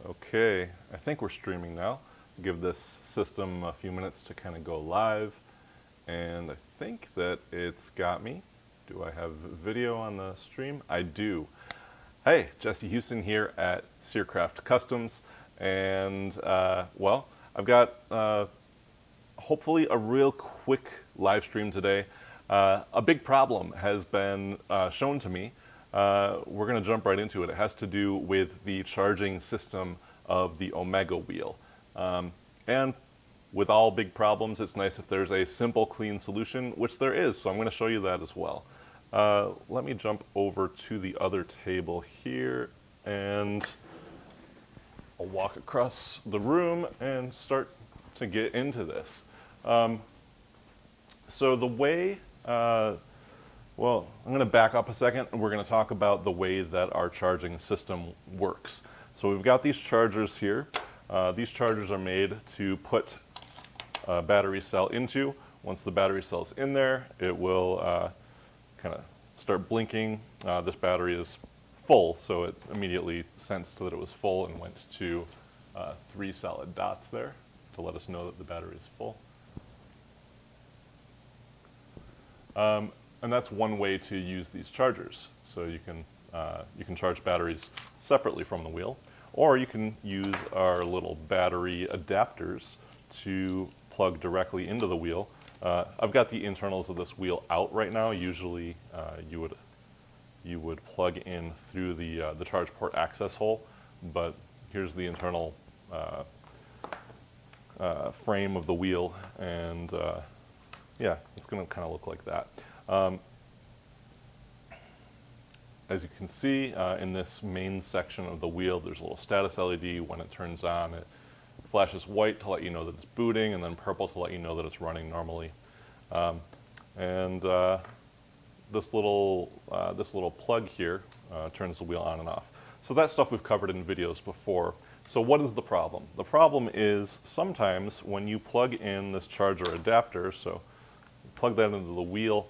Okay, I think we're streaming now. Give this system a few minutes to kind of go live. And I think that it's got me. Do I have video on the stream? I do. Hey, Jesse Houston here at CyrCraft Customs. And, well, I've got hopefully a real quick live stream today. A big problem has been shown to me. We're going to jump right into it. It has to do with the charging system of the Omega wheel. And with all big problems, it's nice if there's a simple, clean solution, which there is, so I'm going to show you that as well. Let me jump over to the other table here, and I'll walk across the room and start to get into this. So the way, well, I'm going to back up a second, and we're going to talk about the way that our charging system works. So we've got these chargers here. These chargers are made to put a battery cell into. Once the battery cell's in there, it will kind of start blinking. This battery is full, so it immediately sensed that it was full and went to 3 solid dots there to let us know that the battery is full. And that's one way to use these chargers. So you can charge batteries separately from the wheel, or you can use our little battery adapters to plug directly into the wheel. I've got the internals of this wheel out right now. Usually you would plug in through the charge port access hole, but here's the internal frame of the wheel, and yeah, it's going to kind of look like that. As you can see, in this main section of the wheel, there's a little status LED. When it turns on, it flashes white to let you know that it's booting, and then purple to let you know that it's running normally. This little plug here turns the wheel on and off. So that stuff we've covered in videos before. So what is the problem? The problem is sometimes when you plug in this charger adapter, so plug that into the wheel,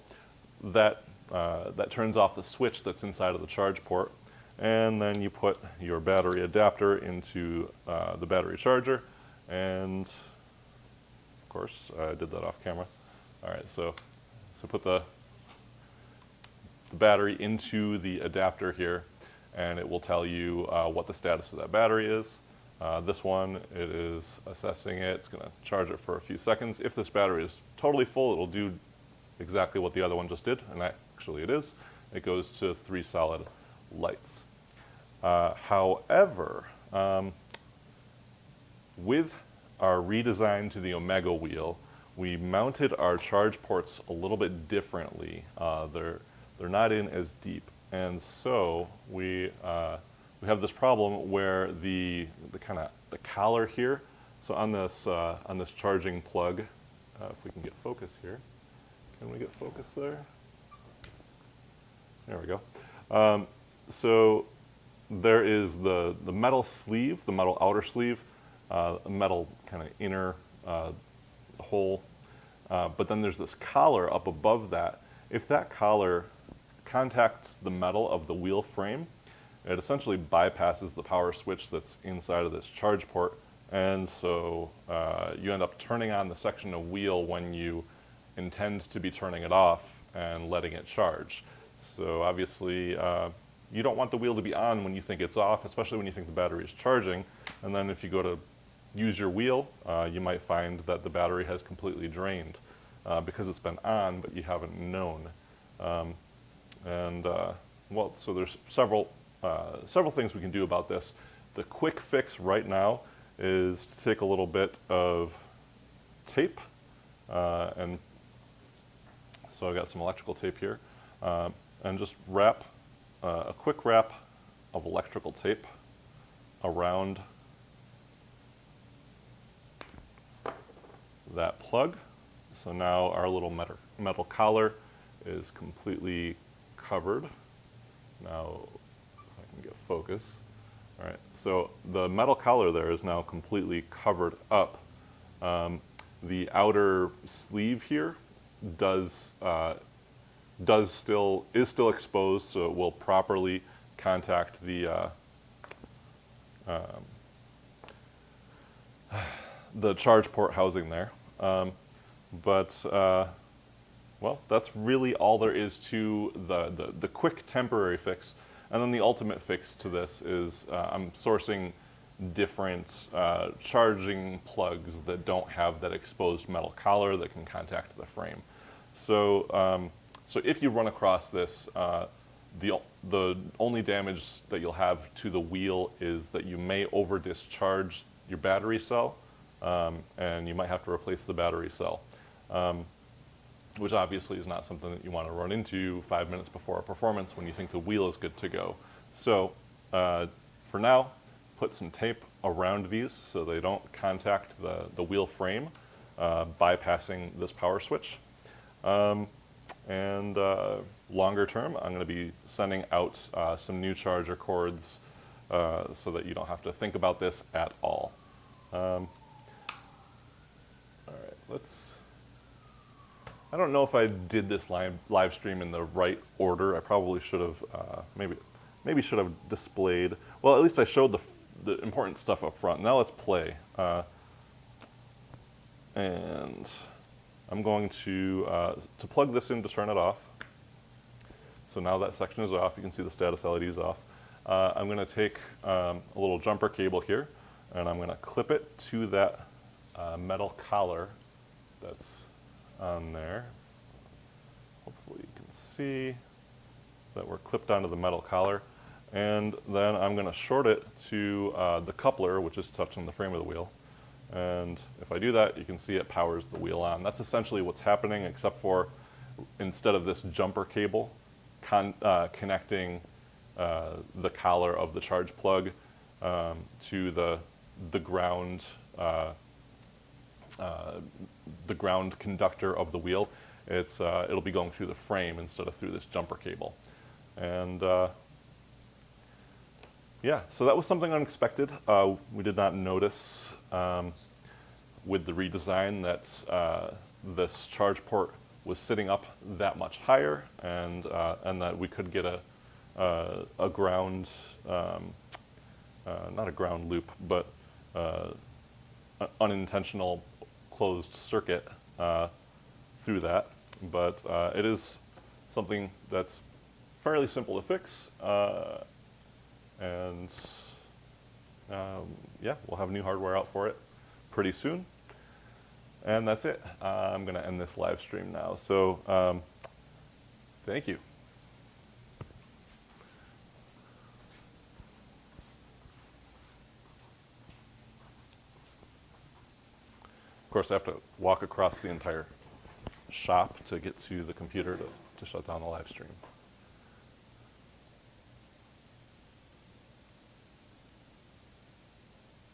that turns off the switch that's inside of the charge port, and then you put your battery adapter into the battery charger, and of course I did that off camera. All right, so put the battery into the adapter here, and it will tell you what the status of that battery is. This one, it is assessing it. It's going to charge it for a few seconds. If this battery is totally full, it'll do exactly what the other one just did, and actually it is. It goes to 3 solid lights. However, with our redesign to the Omega wheel, we mounted our charge ports a little bit differently. They're not in as deep, and so we have this problem where the collar here. So on this charging plug, if we can get focus here. Can we get focus there? There we go. So there is the metal sleeve, the metal outer sleeve, a metal kind of inner hole, but then there's this collar up above that. If that collar contacts the metal of the wheel frame, it essentially bypasses the power switch that's inside of this charge port, and so you end up turning on the section of wheel when you intend to be turning it off and letting it charge. So obviously you don't want the wheel to be on when you think it's off, especially when you think the battery is charging, and then if you go to use your wheel, you might find that the battery has completely drained because it's been on but you haven't known. Well, so there's several things we can do about this. The quick fix right now is to take a little bit of tape, and so I've got some electrical tape here, and just wrap a quick wrap of electrical tape around that plug. So now our little metal collar is completely covered. Now, if I can get focus. All right, so the metal collar there is now completely covered up. The outer sleeve here is still exposed, so it will properly contact the the charge port housing there. Well, that's really all there is to the quick temporary fix. And then the ultimate fix to this is I'm sourcing different charging plugs that don't have that exposed metal collar that can contact the frame. So, so if you run across this, the only damage that you'll have to the wheel is that you may over discharge your battery cell, and you might have to replace the battery cell, which obviously is not something that you want to run into 5 minutes before a performance when you think the wheel is good to go. So for now, put some tape around these so they don't contact the wheel frame, bypassing this power switch. And longer term, I'm going to be sending out some new charger cords so that you don't have to think about this at all. All right, I don't know if I did this live stream in the right order. I probably should have, maybe should have displayed, well, at least I showed the important stuff up front. Now let's play. And I'm going to plug this in to turn it off. So now that section is off. You can see the status LED is off. I'm going to take a little jumper cable here, and I'm going to clip it to that metal collar that's on there. Hopefully you can see that we're clipped onto the metal collar. And then I'm going to short it to the coupler, which is touching the frame of the wheel. And if I do that, you can see it powers the wheel on. That's essentially what's happening, except for instead of this jumper cable connecting the collar of the charge plug to the ground conductor of the wheel, it'll be going through the frame instead of through this jumper cable. And yeah, so that was something unexpected. We did not notice with the redesign that this charge port was sitting up that much higher, and that we could get a ground, not a ground loop, but an unintentional closed circuit through that. But it is something that's fairly simple to fix. And yeah, we'll have new hardware out for it pretty soon. And that's it. I'm going to end this live stream now. So thank you. Of course, I have to walk across the entire shop to get to the computer to shut down the live stream.